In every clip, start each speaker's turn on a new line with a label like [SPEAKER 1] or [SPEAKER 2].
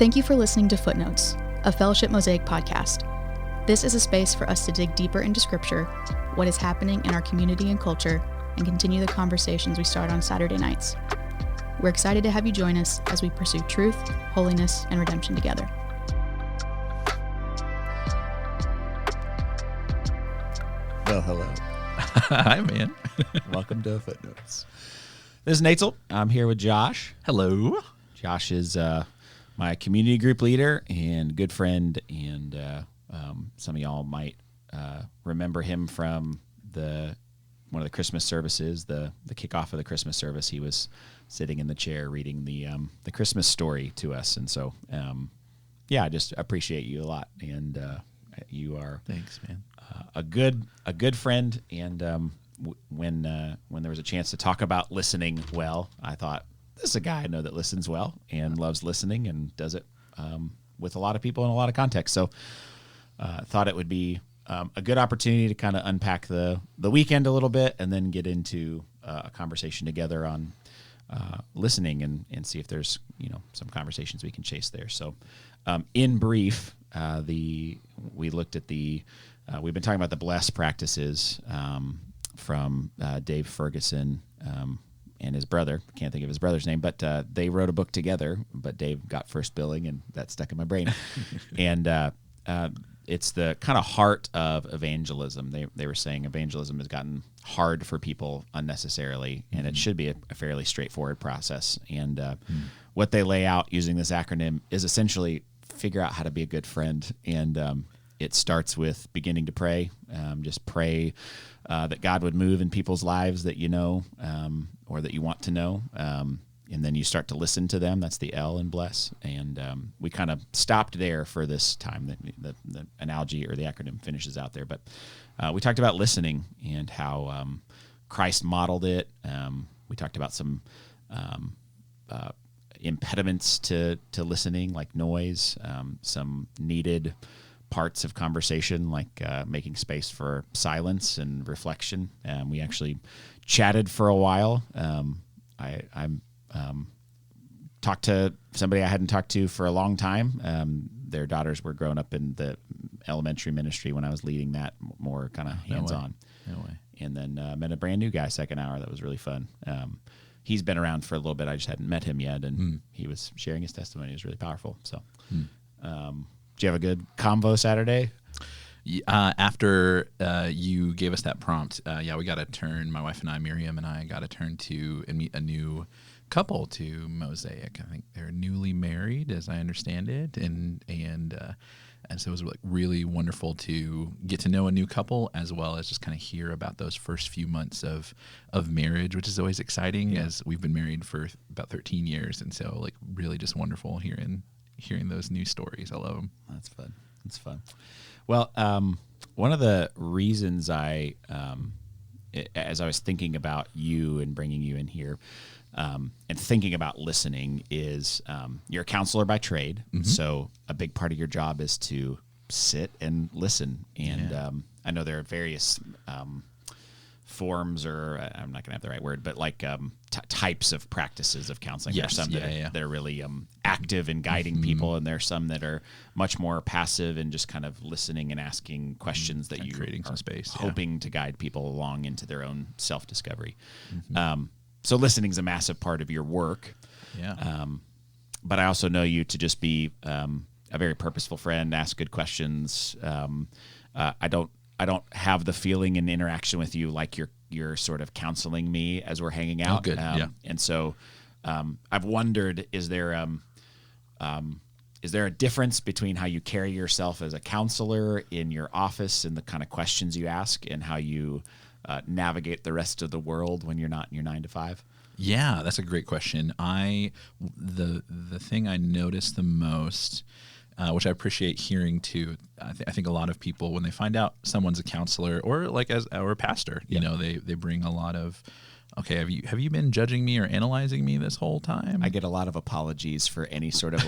[SPEAKER 1] Thank you for listening to Footnotes, a Fellowship Mosaic podcast. This is a space for us to dig deeper into Scripture, what is happening in our community and culture, and continue the conversations we start on Saturday nights. We're excited to have you join us as we pursue truth, holiness, and redemption together.
[SPEAKER 2] Well, hello.
[SPEAKER 3] Hi, man.
[SPEAKER 2] Welcome to Footnotes. This is Noetzel. I'm here with Josh.
[SPEAKER 3] Hello.
[SPEAKER 2] Josh is my community group leader and good friend, and some of y'all might remember him from one of the Christmas services, the kickoff of the Christmas service. He was sitting in the chair reading the Christmas story to us, and so I just appreciate you a lot, and you are
[SPEAKER 3] Thanks, man.
[SPEAKER 2] a good friend, and when there was a chance to talk about listening well, I thought, this is a guy I know that listens well and loves listening and does it with a lot of people in a lot of contexts. So thought it would be a good opportunity to kind of unpack the weekend a little bit and then get into a conversation together on listening and see if there's some conversations we can chase there. So in brief, we looked at we've been talking about the blessed practices from Dave Ferguson and his brother. Can't think of his brother's name, but they wrote a book together, but Dave got first billing, and that stuck in my brain. And it's the kind of heart of evangelism. They were saying evangelism has gotten hard for people unnecessarily, and it should be a fairly straightforward process. And what they lay out using this acronym is essentially figure out how to be a good friend. And it starts with beginning to pray. Just pray that God would move in people's lives that you know or that you want to know. And then you start to listen to them. That's the L in bless. And we kind of stopped there for this time. The analogy or the acronym finishes out there. But we talked about listening and how Christ modeled it. We talked about some impediments to listening, like noise, some needed parts of conversation, like making space for silence and reflection. We actually chatted for a while. I talked to somebody I hadn't talked to for a long time. Their daughters were growing up in the elementary ministry when I was leading that, more kind of hands-on.
[SPEAKER 3] No way.
[SPEAKER 2] And then met a brand new guy second hour. That was really fun. He's been around for a little bit. I just hadn't met him yet, and he was sharing his testimony. It was really powerful. So did you have a good convo Saturday?
[SPEAKER 3] After you gave us that prompt, we got to turn, my wife and I, Miriam and I, got to turn to and meet a new couple to Mosaic. I think they're newly married, as I understand it, and so it was really wonderful to get to know a new couple, as well as just kind of hear about those first few months of marriage, which is always exciting, as we've been married for about 13 years, and so really just wonderful hearing those new stories. I love them.
[SPEAKER 2] That's fun. Well, one of the reasons as I was thinking about you and bringing you in here, and thinking about listening is you're a counselor by trade. Mm-hmm. So a big part of your job is to sit and listen. And I know there are various forms, or I'm not going to have the right word, but like types of practices of counseling.
[SPEAKER 3] Yes,
[SPEAKER 2] there are some that are really active in guiding people, and there are some that are much more passive and just kind of listening and asking questions that you
[SPEAKER 3] creating some space,
[SPEAKER 2] hoping to guide people along into their own self-discovery. So listening is a massive part of your work.
[SPEAKER 3] Yeah.
[SPEAKER 2] But I also know you to just be a very purposeful friend, ask good questions. I don't have the feeling in interaction with you like you're sort of counseling me as we're hanging out.
[SPEAKER 3] Oh, good.
[SPEAKER 2] And so I've wondered, is there a difference between how you carry yourself as a counselor in your office and the kind of questions you ask, and how you navigate the rest of the world when you're not in your 9 to 5?
[SPEAKER 3] Yeah, that's a great question. The thing I notice the most, which I appreciate hearing too, I think a lot of people, when they find out someone's a counselor or or a pastor, they bring a lot of, okay, have you been judging me or analyzing me this whole time?
[SPEAKER 2] I get a lot of apologies for any sort of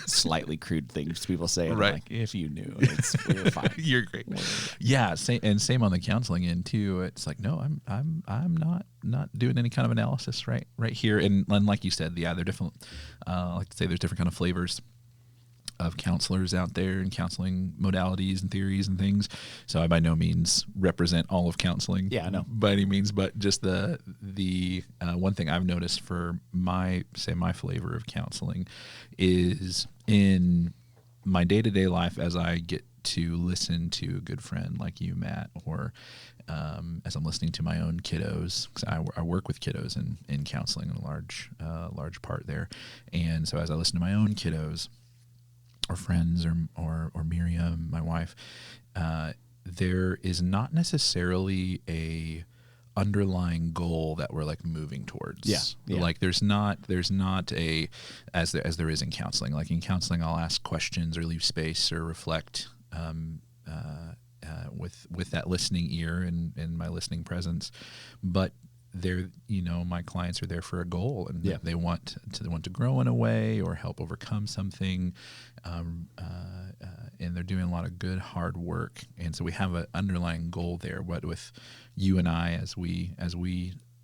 [SPEAKER 2] slightly crude things people say. And
[SPEAKER 3] Right.
[SPEAKER 2] I'm like, if you knew, we're fine.
[SPEAKER 3] You're great. Yeah, same on the counseling end too. It's like, no, I'm not doing any kind of analysis right here. And like you said, they're different. I like to say there's different kind of flavors of counselors out there and counseling modalities and theories and things. So I by no means represent all of counseling.
[SPEAKER 2] Yeah, I know.
[SPEAKER 3] By any means, but just the one thing I've noticed for my flavor of counseling is in my day-to-day life as I get to listen to a good friend like you, Matt, or as I'm listening to my own kiddos, because I work with kiddos in counseling in a large part there. And so as I listen to my own kiddos or friends or Miriam, my wife, there is not necessarily a underlying goal that we're like moving towards.
[SPEAKER 2] Yeah.
[SPEAKER 3] Like there's not a, as there is in counseling. Like in counseling, I'll ask questions or leave space or reflect with that listening ear and my listening presence. But they're, my clients are there for a goal, and they want to grow in a way or help overcome something, and they're doing a lot of good hard work. And so we have an underlying goal there. What with you and I, as we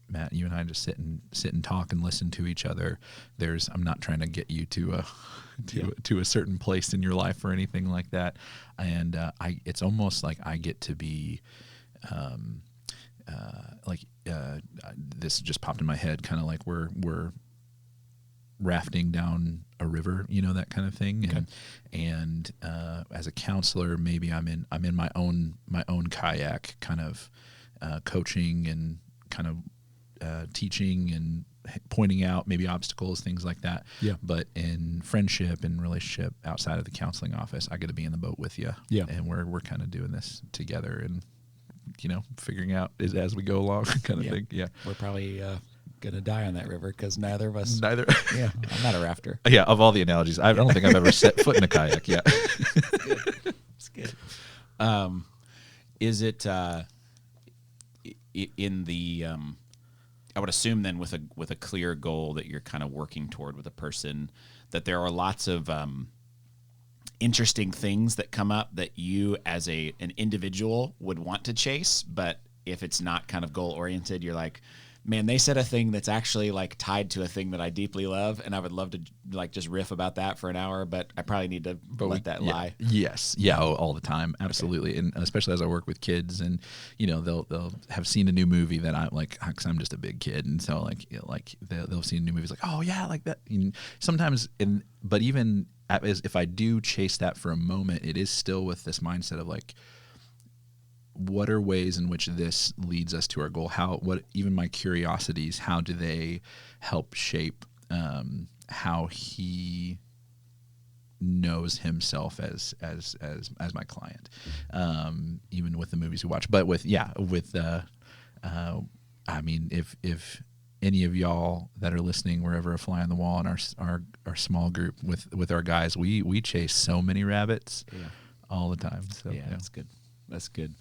[SPEAKER 3] Matt, you and I just sit and talk and listen to each other. I'm not trying to get you to a certain place in your life or anything like that. And it's almost like I get to be, this just popped in my head, kind of like we're rafting down a river, that kind of thing.
[SPEAKER 2] Okay.
[SPEAKER 3] And as a counselor, maybe I'm in my own kayak, kind of coaching and kind of teaching and pointing out maybe obstacles, things like that.
[SPEAKER 2] Yeah.
[SPEAKER 3] But in friendship and relationship outside of the counseling office, I get to be in the boat with you.
[SPEAKER 2] Yeah.
[SPEAKER 3] And we're kind of doing this together and, figuring out as we go along kind of thing. Yeah.
[SPEAKER 2] We're probably gonna die on that river because neither of us.
[SPEAKER 3] Neither.
[SPEAKER 2] Yeah, I'm not a rafter.
[SPEAKER 3] Yeah. Of all the analogies, I don't think I've ever set foot in a kayak yet.
[SPEAKER 2] It's good. Is it in the? I would assume then with a clear goal that you're kind of working toward with a person, that there are lots of interesting things that come up that you as an individual would want to chase, but if it's not kind of goal oriented, you're like, man, they said a thing that's actually like tied to a thing that I deeply love, and I would love to like just riff about that for an hour, but I probably need to let that lie.
[SPEAKER 3] Yes. Yeah. All the time. Absolutely. Okay. And especially as I work with kids, and they'll have seen a new movie that I like, because I'm just a big kid, and so they'll see a new movie, it's like, oh yeah, like that. And sometimes, but even if I do chase that for a moment, it is still with this mindset of like, what are ways in which this leads us to our goal? Even my curiosities, how do they help shape how he knows himself as my client, even with the movies we watch, but I mean, if any of y'all that are listening, we're ever a fly on the wall in our small group with our guys, we chase so many rabbits all the time. So
[SPEAKER 2] That's good. That's good.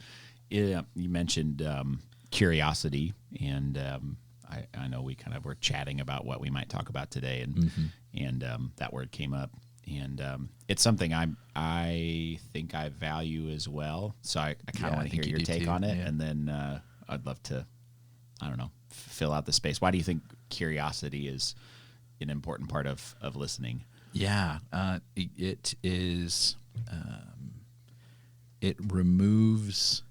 [SPEAKER 2] Yeah, you mentioned curiosity, and I know we kind of were chatting about what we might talk about today, and that word came up, and it's something I think I value as well. So I kind of want to hear your take on it, and then I'd love to, I don't know, fill out the space. Why do you think curiosity is an important part of listening?
[SPEAKER 3] Yeah, it is. It removes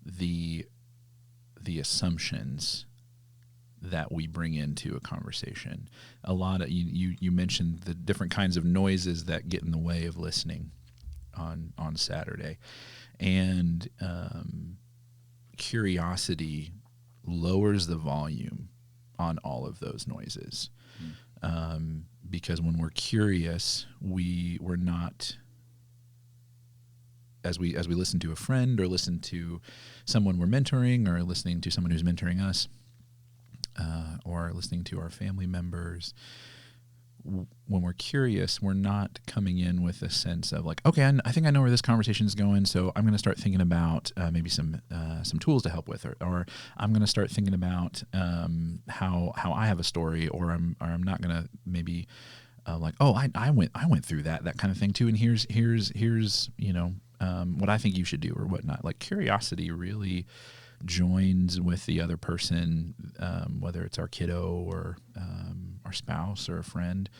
[SPEAKER 3] the assumptions that we bring into a conversation. A lot of you mentioned the different kinds of noises that get in the way of listening on Saturday, and curiosity lowers the volume on all of those noises, because when we're curious, we're not. As we listen to a friend, or listen to someone we're mentoring, or listening to someone who's mentoring us, or listening to our family members, when we're curious, we're not coming in with a sense of like, okay, I think I know where this conversation is going, so I'm going to start thinking about maybe some tools to help with, or I'm going to start thinking about how I have a story, or I'm not going to maybe like, oh, I went through that kind of thing too, and here's what I think you should do or whatnot. Like curiosity really joins with the other person, whether it's our kiddo or our spouse or a friend,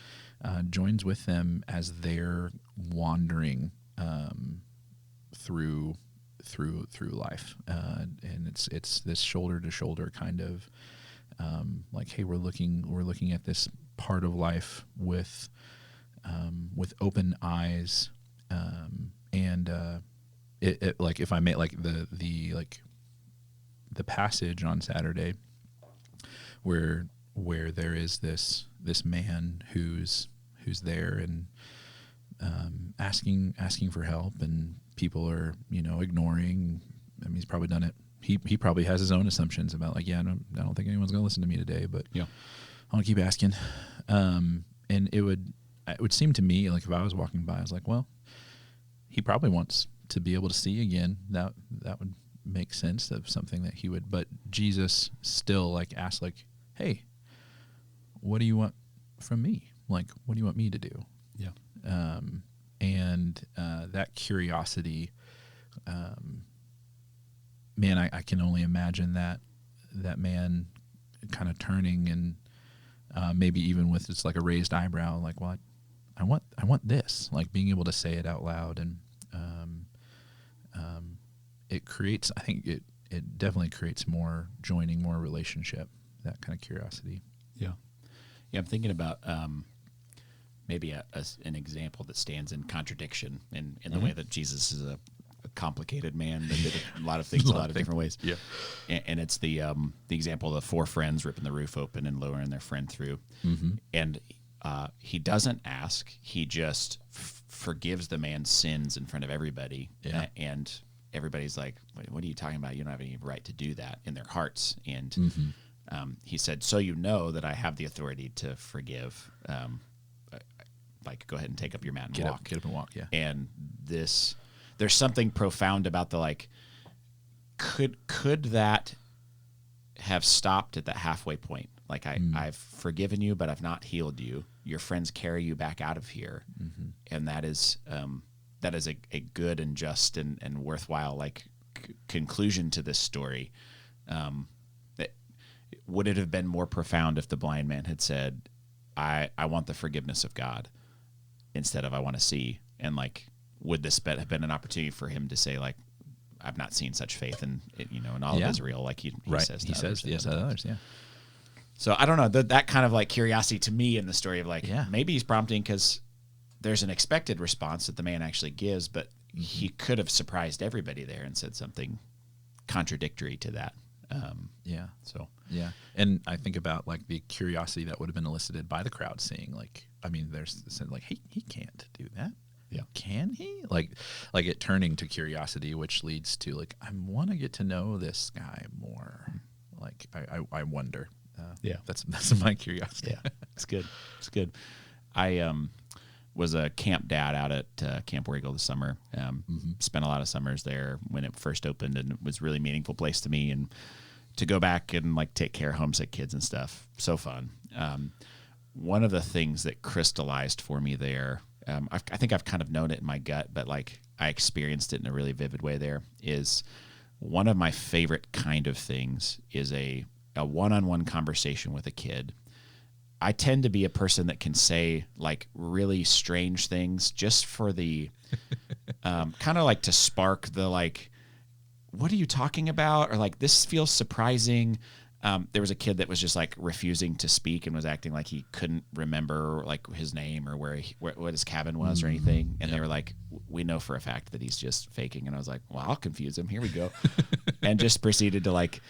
[SPEAKER 3] joins with them as they're wandering through life, and it's this shoulder to shoulder kind of like, hey, we're looking at this part of life with open eyes, and it like, if I may, like the passage on Saturday where there is this man who's there and asking for help, and people are ignoring. I mean, he's probably done it. He probably has his own assumptions about, like, I don't think anyone's going to listen to me today, but
[SPEAKER 2] yeah,
[SPEAKER 3] I'll keep asking. And it would seem to me, like, if I was walking by, I was like, well, he probably wants to be able to see again. That would make sense of something that he would. But Jesus still, like, asked, like, hey, what do you want from me? Like, what do you want me to do?
[SPEAKER 2] Yeah.
[SPEAKER 3] And that curiosity, man, I can only imagine that man kind of turning and maybe even with just like a raised eyebrow, like, well, I want this, like being able to say it out loud. And it creates, I think it definitely creates more joining, more relationship, that kind of curiosity.
[SPEAKER 2] Yeah. Yeah, I'm thinking about maybe an example that stands in contradiction in the way that Jesus is a complicated man that did a lot of things a lot of different ways.
[SPEAKER 3] Yeah.
[SPEAKER 2] And it's the example of the four friends ripping the roof open and lowering their friend through.
[SPEAKER 3] Mm-hmm.
[SPEAKER 2] And he doesn't ask. He just forgives the man's sins in front of everybody.
[SPEAKER 3] Yeah.
[SPEAKER 2] And everybody's like, what are you talking about? You don't have any right to do that, in their hearts. And he said, so you know that I have the authority to forgive. Like, go ahead and take up your mat and walk.
[SPEAKER 3] Get up and walk, yeah.
[SPEAKER 2] And there's something profound about the, like, could that have stopped at that halfway point? Like, I've forgiven you, but I've not healed you. Your friends carry you back out of here. Mm-hmm. And that is a good and just and worthwhile, like, conclusion to this story. Would it have been more profound if the blind man had said, I want the forgiveness of God, instead of I want to see? And, like, would this have been an opportunity for him to say, like, I've not seen such faith in all of Israel, like he says to others.
[SPEAKER 3] Yes, to others, yeah.
[SPEAKER 2] So I don't know, that kind of, like, curiosity to me in the story of, like, maybe he's prompting because there's an expected response that the man actually gives, but he could have surprised everybody there and said something contradictory to that.
[SPEAKER 3] And I think about, like, the curiosity that would have been elicited by the crowd seeing, like, I mean, there's like, hey, he can't do that.
[SPEAKER 2] Yeah.
[SPEAKER 3] Can he? Like it turning to curiosity, which leads to, like, I want to get to know this guy more. Like, I wonder. That's my curiosity.
[SPEAKER 2] Yeah, it's good. It's good. I was a camp dad out at Camp War Eagle this summer. Spent a lot of summers there when it first opened, and it was a really meaningful place to me. And to go back and, like, take care of homesick kids and stuff, so fun. One of the things that crystallized for me there, I think I've kind of known it in my gut, but, like, I experienced it in a really vivid way there, is one of my favorite kind of things is a one-on-one conversation with a kid. I tend to be a person that can say, like, really strange things just for the kind of, like, to spark the, like, what are you talking about? Or, like, this feels surprising. There was a kid that was just, like, refusing to speak and was acting like he couldn't remember, like, his name or what his cabin was or anything. And they were like, we know for a fact that he's just faking. And I was like, well, I'll confuse him. Here we go. And just proceeded to, like,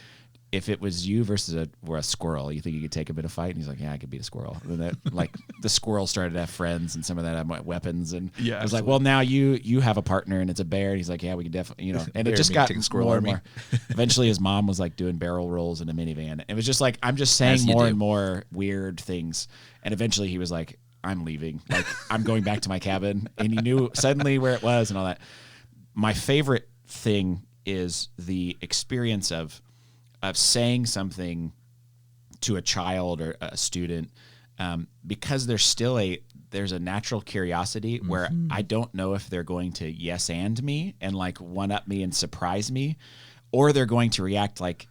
[SPEAKER 2] if it was you versus a squirrel, you think you could take him in a fight? And he's like, yeah, I could beat a squirrel. And then that, like, the squirrel started to have friends, and some of that had weapons. And I was like, well, now you have a partner, and it's a bear. And he's like, yeah, we could definitely, And it just got more and more. Eventually, his mom was, like, doing barrel rolls in a minivan. It was just like, I'm just saying more and more weird things. And eventually, he was like, I'm leaving. Like, I'm going back to my cabin. And he knew suddenly where it was and all that. My favorite thing is the experience of saying something to a child or a student, because there's a natural curiosity where I don't know if they're going to yes and me and, like, one up me and surprise me, or they're going to react like,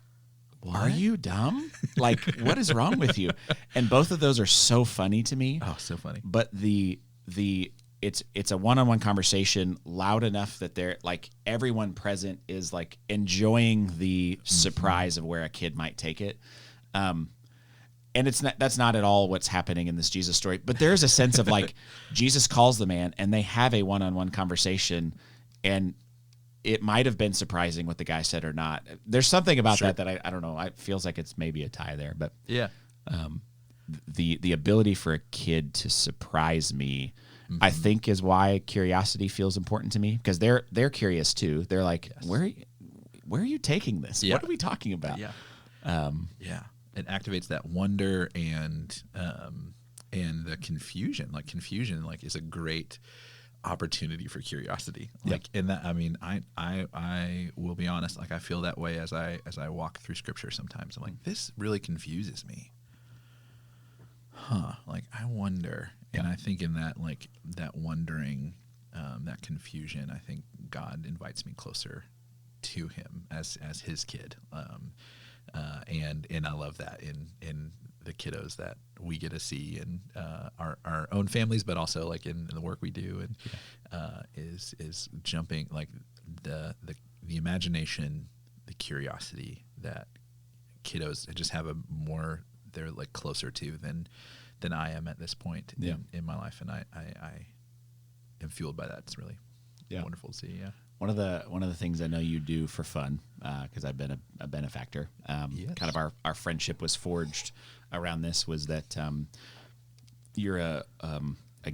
[SPEAKER 2] are you dumb? Like, what is wrong with you? And both of those are so funny to me.
[SPEAKER 3] Oh, so funny.
[SPEAKER 2] But it's a one-on-one conversation loud enough that they're like everyone present is like enjoying the surprise of where a kid might take it. And that's not at all what's happening in this Jesus story, but there's a sense of like Jesus calls the man and they have a one-on-one conversation, and it might have been surprising what the guy said or not. There's something about that I don't know. It feels like it's maybe a tie there, but
[SPEAKER 3] yeah.
[SPEAKER 2] The ability for a kid to surprise me, I think, is why curiosity feels important to me, because they're curious too. They're like, where are you taking this?
[SPEAKER 3] Yeah.
[SPEAKER 2] What are we talking about?
[SPEAKER 3] Yeah. Yeah. It activates that wonder and the confusion. Like confusion, like is a great opportunity for curiosity. Like in that, I mean, I will be honest. Like I feel that way as I walk through Scripture. Sometimes I'm like, this really confuses me. Like I wonder, and I think in that like that wondering, that confusion, I think God invites me closer to Him as His kid. And I love that in the kiddos that we get to see in our own families, but also like in the work we do, and is jumping like the imagination, the curiosity that kiddos just have they're like closer to than I am at this point in my life, and I am fueled by that. It's really wonderful to see. Yeah.
[SPEAKER 2] One of the things I know you do for fun, because I've been a benefactor. Kind of our friendship was forged around this. Was that you're a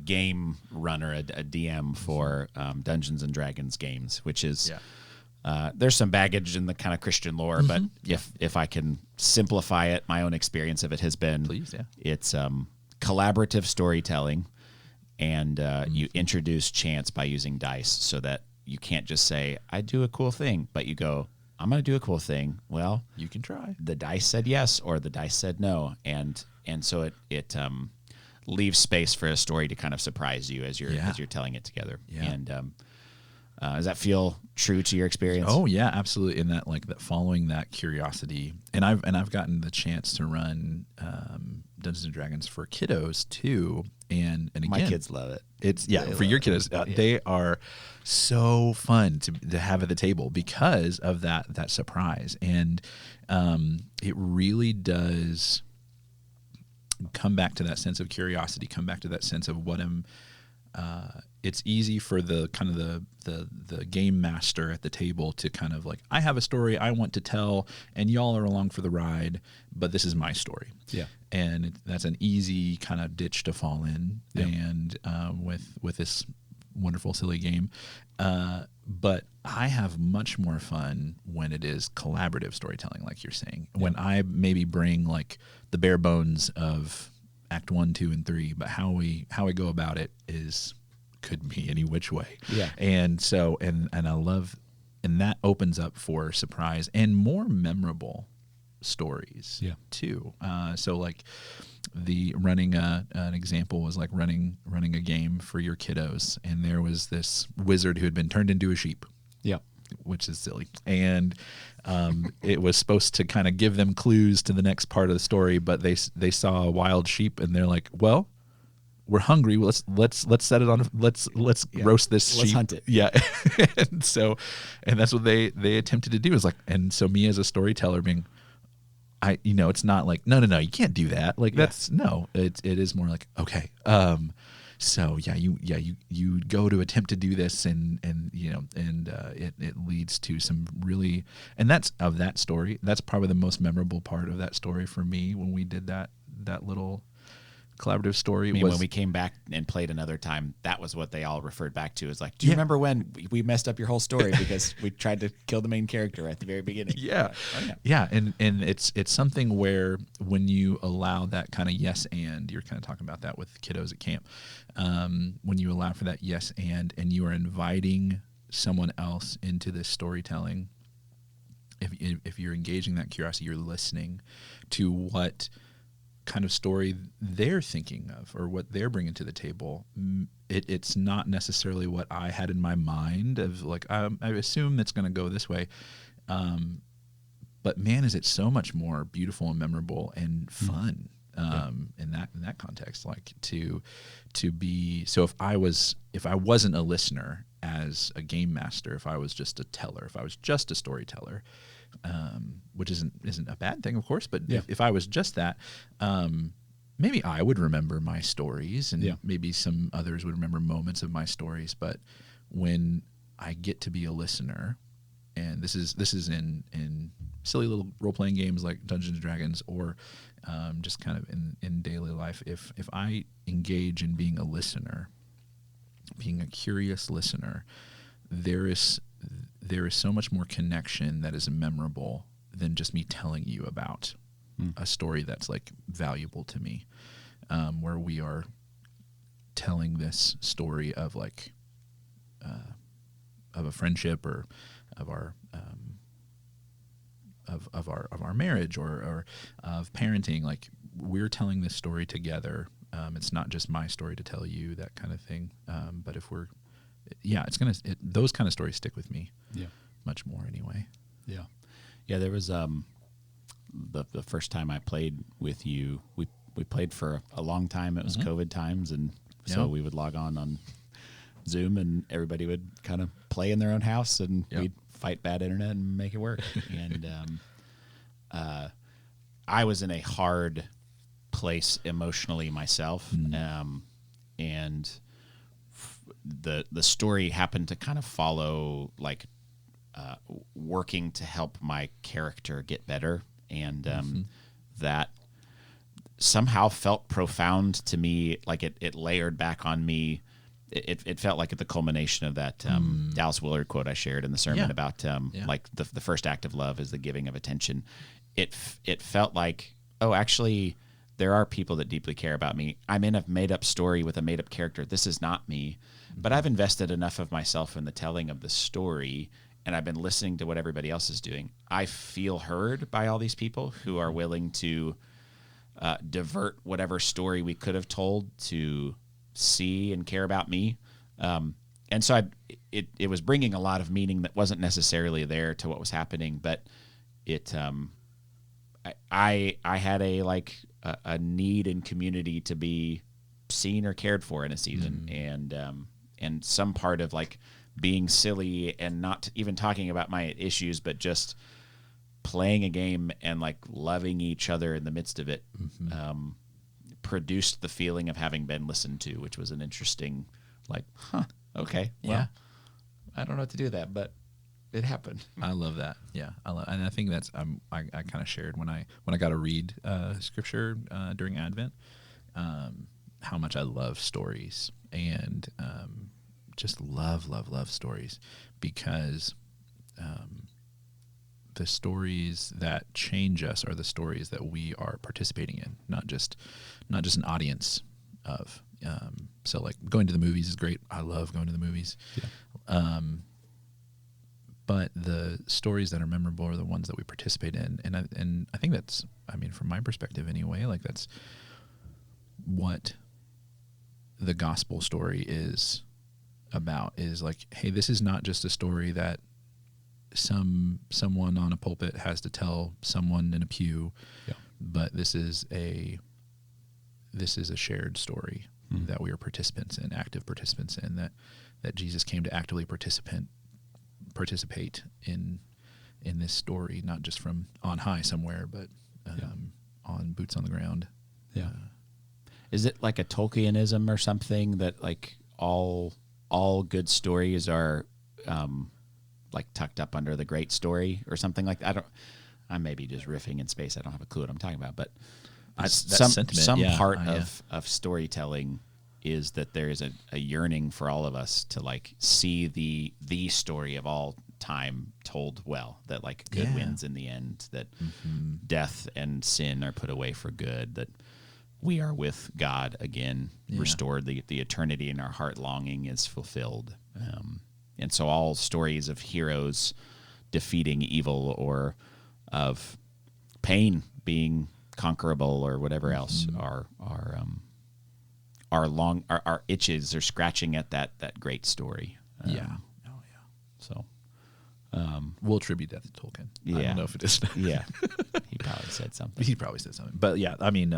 [SPEAKER 2] game runner, a DM for Dungeons and Dragons games, which is there's some baggage in the kind of Christian lore, but if I can simplify it, my own experience of it has been it's collaborative storytelling, and you introduce chance by using dice, so that you can't just say, I do a cool thing, but you go, I'm going to do a cool thing. Well,
[SPEAKER 3] you can try.
[SPEAKER 2] The dice said yes, or the dice said no. And so it leaves space for a story to kind of surprise you as you're telling it together.
[SPEAKER 3] Yeah.
[SPEAKER 2] And does that feel true to your experience?
[SPEAKER 3] Oh yeah, absolutely. In that, like that, following that curiosity, and I've gotten the chance to run Dungeons and Dragons for kiddos too, and again,
[SPEAKER 2] my kids love it.
[SPEAKER 3] It's for your kiddos, they are so fun to have at the table because of that surprise, and it really does come back to that sense of curiosity, come back to that sense of what am. It's easy for the kind of the game master at the table to kind of like, I have a story I want to tell, and y'all are along for the ride, but this is my story.
[SPEAKER 2] Yeah,
[SPEAKER 3] and that's an easy kind of ditch to fall in, and with this wonderful silly game. But I have much more fun when it is collaborative storytelling, like you're saying. Yeah. When I maybe bring like the bare bones of Act 1, 2, and 3, but how we go about it could be any which way.
[SPEAKER 2] Yeah.
[SPEAKER 3] And so and I love, and that opens up for surprise and more memorable stories too. So like the running an example was like running a game for your kiddos, and there was this wizard who had been turned into a sheep.
[SPEAKER 2] Yeah.
[SPEAKER 3] Which is silly. And it was supposed to kind of give them clues to the next part of the story, but they saw a wild sheep, and they're like, well, we're hungry. Let's set it on. Let's roast this sheep.
[SPEAKER 2] Let's hunt it.
[SPEAKER 3] Yeah. and that's what they attempted to do, is like, and so me as a storyteller being, it's not like, no, you can't do that. Like that's it is more like, okay. So you go to attempt to do this, and it leads to some really, and that's of that story. That's probably the most memorable part of that story for me when we did that little collaborative story.
[SPEAKER 2] I mean, when we came back and played another time, that was what they all referred back to. Is like, do you remember when we messed up your whole story because we tried to kill the main character at the very beginning?
[SPEAKER 3] Yeah. And it's something where when you allow that kind of yes and, you're kind of talking about that with kiddos at camp, when you allow for that yes and you are inviting someone else into this storytelling, if you're engaging that curiosity, you're listening to what kind of story they're thinking of or what they're bringing to the table. It's not necessarily what I had in my mind of like, I assume it's going to go this way. but man, is it so much more beautiful and memorable and fun in that context. Like to be, so if I wasn't a listener as a game master, if I was just a teller, if I was just a storyteller, which isn't a bad thing, of course, but if I was just that, maybe I would remember my stories, and maybe some others would remember moments of my stories. But when I get to be a listener, and this is in silly little role playing games like Dungeons and Dragons, or just kind of in daily life, if I engage in being a listener, being a curious listener, there is so much more connection that is memorable than just me telling you about a story that's like valuable to me, where we are telling this story of like of a friendship, or of our of our marriage, or of parenting. Like, we're telling this story together. It's not just my story to tell you, that kind of thing. But if we're, those kind of stories stick with me. Much more anyway.
[SPEAKER 2] There was the first time I played with you, we played for a long time. It was COVID times, and so we would log on Zoom, and everybody would kind of play in their own house, and we'd fight bad internet and make it work. And I was in a hard place emotionally myself, and the story happened to kind of follow like working to help my character get better, and that somehow felt profound to me. Like it layered back on me. It felt like at the culmination of that Dallas Willard quote I shared in the sermon about like the first act of love is the giving of attention. It felt like, oh, actually, there are people that deeply care about me. I'm in a made-up story with a made-up character. This is not me, but I've invested enough of myself in the telling of the story, and I've been listening to what everybody else is doing. I feel heard by all these people who are willing to divert whatever story we could have told to see and care about me. And so it was bringing a lot of meaning that wasn't necessarily there to what was happening, but I had a need in community to be seen or cared for in a season, and some part of like being silly and not even talking about my issues, but just playing a game and like loving each other in the midst of it, produced the feeling of having been listened to, which was an interesting, like, okay, well, I don't know what to do with that, but it happened.
[SPEAKER 3] I love that. Yeah, and I think that's I kind of shared when I got to read scripture during Advent, how much I love stories, and just love stories, because the stories that change us are the stories that we are participating in, not just an audience of. So like going to the movies is great. I love going to the movies. But the stories that are memorable are the ones that we participate in. And I think that's, I mean, from my perspective anyway, like that's what the gospel story is about, is like, hey, this is not just a story that someone on a pulpit has to tell someone in a pew, but this is a shared story that we are participants in, active participants in, that Jesus came to actively participate in this story, not just from on high somewhere, but on boots on the ground.
[SPEAKER 2] Is it like a Tolkienism or something that like all good stories are like tucked up under the great story or something like that? I may be just riffing in space. I don't have a clue what I'm talking about, but some part of storytelling is that there is a yearning for all of us to like see the story of all time told well, that like good wins in the end, that death and sin are put away for good, that we are with God again, restored, the eternity in our heart longing is fulfilled. And so all stories of heroes defeating evil, or of pain being conquerable, or whatever else, our itches are scratching at that great story. So
[SPEAKER 3] We'll attribute that to Tolkien. I
[SPEAKER 2] Yeah.
[SPEAKER 3] don't know if it is.
[SPEAKER 2] Yeah, he probably said something.
[SPEAKER 3] He probably said something. But yeah, I mean,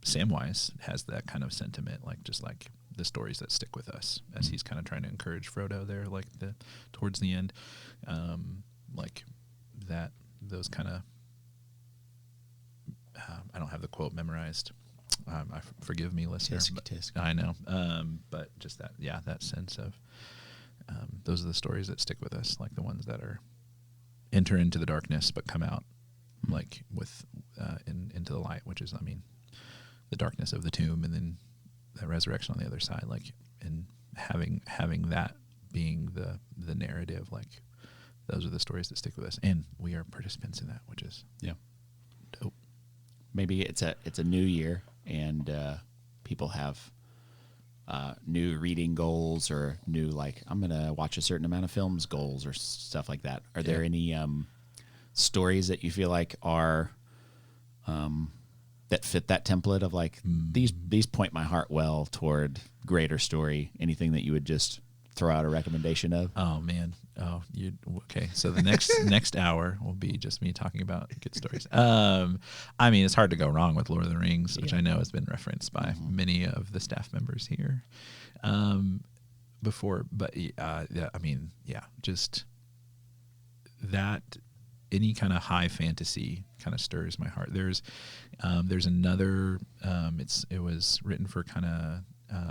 [SPEAKER 3] Samwise has that kind of sentiment, like just like the stories that stick with us, as he's kind of trying to encourage Frodo there, like towards the end, like that. Those kind of. I don't have the quote memorized. Forgive me, listener.
[SPEAKER 2] Tisk.
[SPEAKER 3] I know, but just that sense of those are the stories that stick with us, like the ones that are enter into the darkness but come out like with into the light, which is, I mean, the darkness of the tomb and then the resurrection on the other side, like, and having that being the narrative, like those are the stories that stick with us, and we are participants in that, which is dope.
[SPEAKER 2] Maybe it's a new year and people have new reading goals or new, like, I'm gonna watch a certain amount of films goals or stuff like that. Are there any stories that you feel like are that fit that template of like these point my heart well toward greater story? Anything that you would just throw out a recommendation of?
[SPEAKER 3] Oh man. Oh, okay. So the next hour will be just me talking about good stories. I mean, it's hard to go wrong with Lord of the Rings, which I know has been referenced by many of the staff members here before. But I mean, just that any kind of high fantasy kind of stirs my heart. There's another. It was written for kind of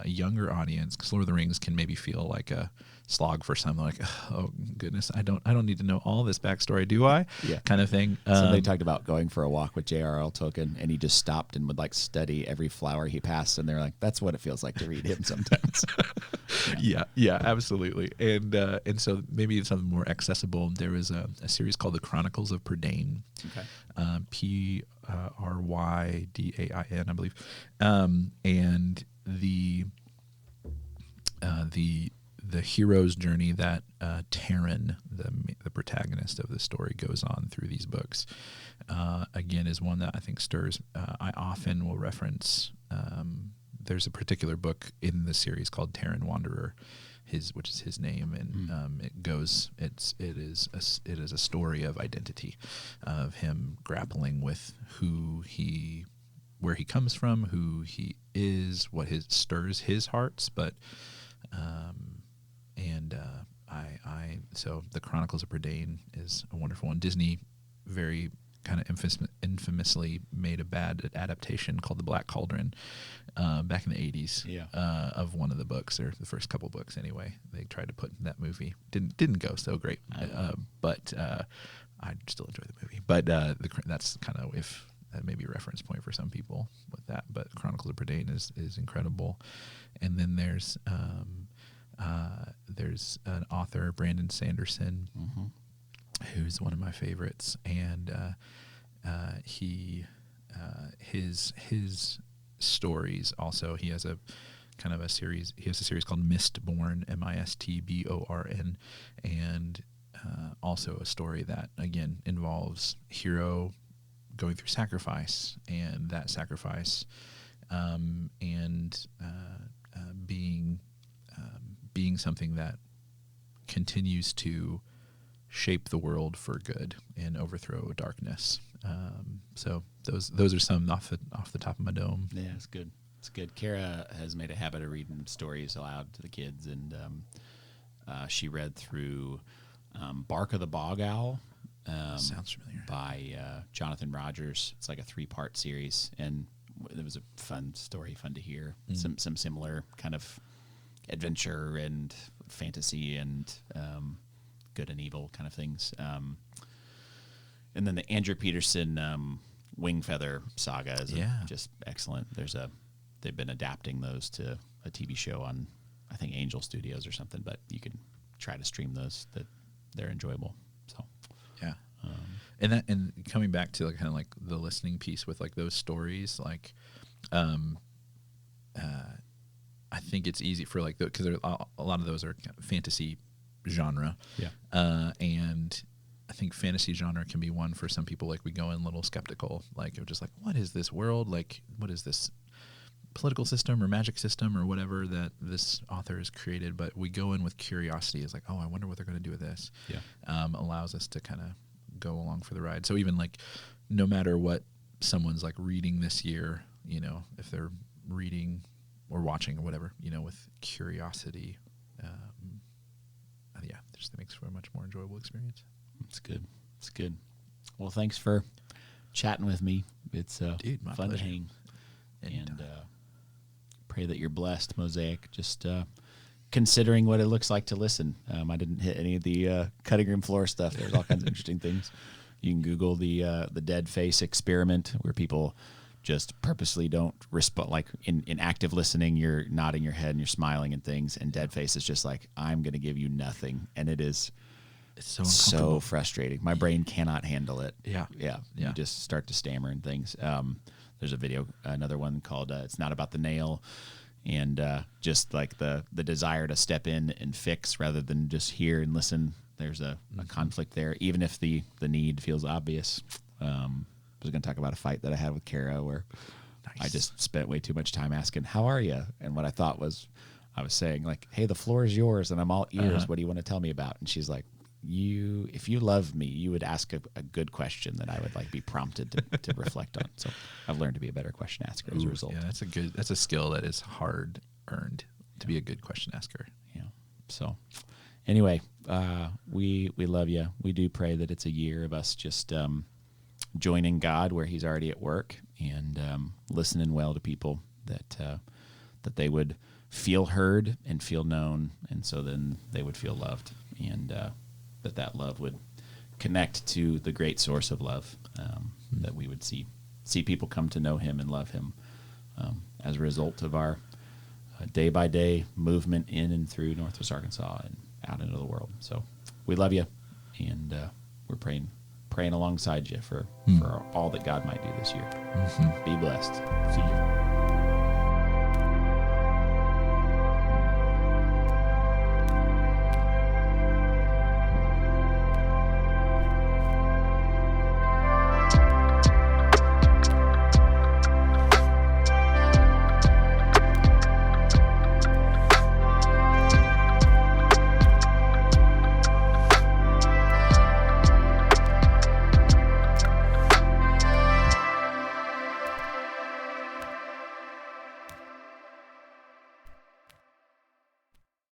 [SPEAKER 3] a younger audience, because Lord of the Rings can maybe feel like a slog for some, like, oh goodness, I don't need to know all this backstory, do I?
[SPEAKER 2] Yeah,
[SPEAKER 3] kind of thing.
[SPEAKER 2] Somebody talked about going for a walk with J.R.R. Tolkien, and he just stopped and would like study every flower he passed, and they're like, that's what it feels like to read him sometimes.
[SPEAKER 3] Yeah, absolutely. And so maybe something more accessible. There was a series called The Chronicles of Prydain.
[SPEAKER 2] Okay.
[SPEAKER 3] Prydain, I believe. And the hero's journey that Taran, the protagonist of the story, goes on through these books, again, is one that I think stirs. I often will reference. There's a particular book in the series called Taran Wanderer, which is his name, and it is a story of identity, of him grappling with where he comes from, who he is, what stirs his hearts, but so The Chronicles of Prydain is a wonderful one. Disney very kind of infamously made a bad adaptation called The Black Cauldron back in the 80s of one of the books, or the first couple books anyway. They tried to put in that movie. Didn't go so great, but I still enjoy the movie. But that's kind of, if that may be a reference point for some people with that. But Chronicles of Prydain is incredible. And then there's an author, Brandon Sanderson, who's one of my favorites, and his stories also. He has a series called Mistborn, Mistborn, and also a story that again involves hero going through sacrifice, and that sacrifice being something that continues to shape the world for good and overthrow darkness. So those are some off the top of my dome.
[SPEAKER 2] Yeah, it's good. It's good. Kara has made a habit of reading stories aloud to the kids, and she read through Bark of the Bog Owl.
[SPEAKER 3] Sounds familiar.
[SPEAKER 2] By Jonathan Rogers. It's like a 3-part series, and it was a fun story, fun to hear. Some similar kind of adventure and fantasy and good and evil kind of things. And then the Andrew Peterson Wingfeather saga is just excellent. They've been adapting those to a TV show on, I think, Angel Studios or something, but you can try to stream those. That they're enjoyable. So
[SPEAKER 3] yeah. And coming back to like kind of like the listening piece with like those stories, like I think it's easy for like because a lot of those are fantasy genre, and I think fantasy genre can be one for some people. Like we go in a little skeptical, like you're just like, what is this world? Like, what is this political system or magic system or whatever that this author has created, but we go in with curiosity. It's like, oh, I wonder what they're going to do with this.
[SPEAKER 2] Yeah.
[SPEAKER 3] Allows us to kind of go along for the ride. So even like, no matter what someone's like reading this year, you know, if they're reading or watching or whatever, you know, with curiosity, yeah, it just makes for a much more enjoyable experience.
[SPEAKER 2] It's good. It's good. Well, thanks for chatting with me. It's
[SPEAKER 3] Dude, my
[SPEAKER 2] fun
[SPEAKER 3] pleasure.
[SPEAKER 2] to hang.
[SPEAKER 3] Anytime.
[SPEAKER 2] And pray that you're blessed, Mosaic. Just considering what it looks like to listen. I didn't hit any of the cutting room floor stuff. There's all kinds of interesting things. You can Google the dead face experiment, where people just purposely don't respond. Like in active listening, you're nodding your head and you're smiling and things, and dead face is just like, I'm going to give you nothing, and it is
[SPEAKER 3] It's so uncomfortable.
[SPEAKER 2] so frustrating. My brain cannot handle it.
[SPEAKER 3] Yeah.
[SPEAKER 2] Yeah.
[SPEAKER 3] Yeah.
[SPEAKER 2] You just start to stammer and things. There's a video, another one called It's Not About the Nail. And just like the desire to step in and fix rather than just hear and listen. There's a conflict there, even if the need feels obvious. I was going to talk about a fight that I had with Kara where I just spent way too much time asking, how are you? And what I thought was, I was saying like, hey, the floor is yours and I'm all ears. What do you want to tell me about? And she's like, if you love me, you would ask a good question that I would like be prompted to reflect on. So I've learned to be a better question asker as a result.
[SPEAKER 3] Yeah, that's a skill that is hard earned to be a good question asker.
[SPEAKER 2] Yeah. So anyway, we love you. We do pray that it's a year of us just joining God where he's already at work and listening well to people, that they would feel heard and feel known, and so then they would feel loved, and that love would connect to the great source of love, that we would see people come to know him and love him as a result of our day-by-day movement in and through Northwest Arkansas and out into the world. So we love you, and we're praying alongside you for all that God might do this year. Be blessed. See you.